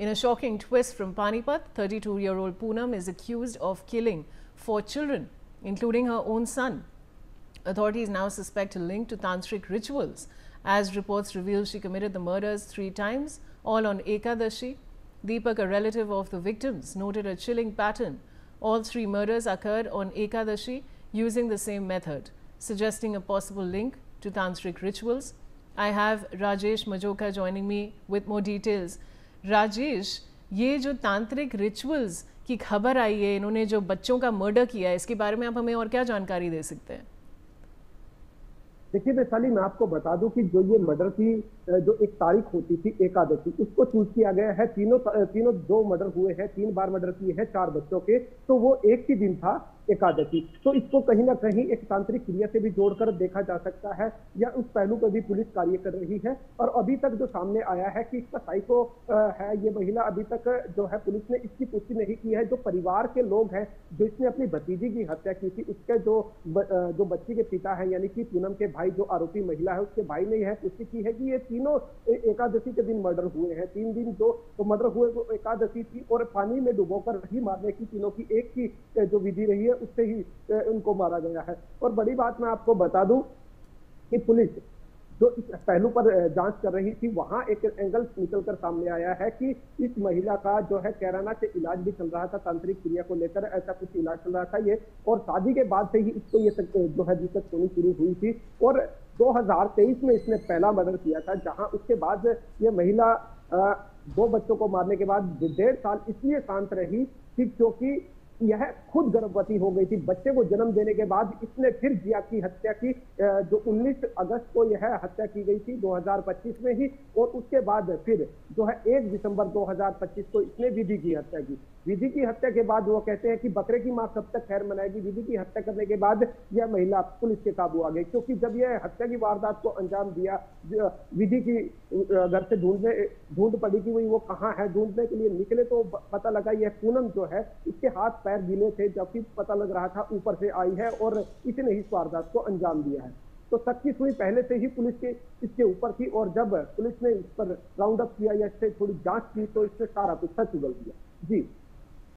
In a shocking twist from Panipat, 32-year-old Poonam is accused of killing 4 children, including her own son. Authorities now suspect a link to tantric rituals. As reports reveal, she committed the murders 3 times, all on Ekadashi. Deepak, a relative of the victims, noted a chilling pattern. All 3 murders occurred on Ekadashi using the same method, suggesting a possible link to tantric rituals. I have Rajesh Majoka joining me with more details. Rajesh, ये जो तांत्रिक rituals की खबर आई है, इन्होंने जो बच्चों का मर्डर किया है, इसके बारे में आप हमें और क्या जानकारी दे सकते हैं? देखिए वैशाली, मैं आपको बता दूं कि जो ये मर्डर की जो एक तारीख होती थी एकादशी, उसको चूज किया गया है। तीनों 2 मर्डर हुए हैं, 3 बार मर्डर किए हैं 4 बच्चों के, तो वो एक ही दिन था एकादशी। तो इसको कहीं ना कहीं एक तांत्रिक क्रिया से भी जोड़कर देखा जा सकता है, या उस पहलू पर भी पुलिस कार्य कर रही है। और अभी तक जो सामने आया है कि इसका साइको है ये महिला, अभी तक जो है पुलिस ने इसकी पुष्टि नहीं की है। जो परिवार के लोग हैं, जो इसने अपनी भतीजी की हत्या की थी, उसके जो बच्ची के पिता है यानी कि पूनम के भाई, जो आरोपी महिला है, उसके भाई ने यह पुष्टि की है कि ये तीनों एकादशी के दिन मर्डर हुए हैं। 3 दिन जो मर्डर हुए वो एकादशी थी, और पानी में डुबोकर ही मारने की तीनों की एक ही जो विधि रही है, उससे ही उनको मारा गया है। और बड़ी बात मैं आपको बता दूं कि पुलिस जो इस पहलू पर जांच कर रही थी, वहां एक एंगल निकलकर सामने आया है कि इस महिला का जो है कैराना से इलाज भी चल रहा था, तांत्रिक क्रिया को लेकर ऐसा कुछ इलाज चल रहा था ये, और शादी के बाद से ही इसको ये जो है दिक्कत होनी शुरू हुई थी। और 2023 में इसने पहला मर्डर किया था, जहां उसके बाद ये महिला 2 बच्चों को मारने के बाद 1.5 साल इसलिए शांत रही थी क्योंकि यह खुद गर्भवती हो गई थी। बच्चे को जन्म देने के बाद इसने फिर जिया की हत्या की, जो 19 अगस्त को यह हत्या की गई थी 2025 में ही, और उसके बाद फिर जो है 1 दिसंबर 2025 को इसने विधि की हत्या की। विधि की हत्या के बाद वो कहते हैं कि बकरे की मां कब तक खैर मनाएगी। विधि की हत्या करने के बाद यह महिला पुलिस के काबू आ गई, क्योंकि जब यह हत्या की वारदात को अंजाम दिया, विधि की घर से ढूंढ पड़ी कि वो कहाँ है। ढूंढने के लिए निकले तो पता लगा यह पूनम जो है, इसके हाथ पैर गीले थे, जबकि पता लग रहा था ऊपर से आई है, और इसने ही इस वारदात को अंजाम दिया है। तो शक की सुई पहले से ही पुलिस के इसके ऊपर थी, और जब पुलिस ने इस पर राउंड अप किया या इससे थोड़ी जांच की, तो इसने सारा कुछ सच उगल दिया। जी।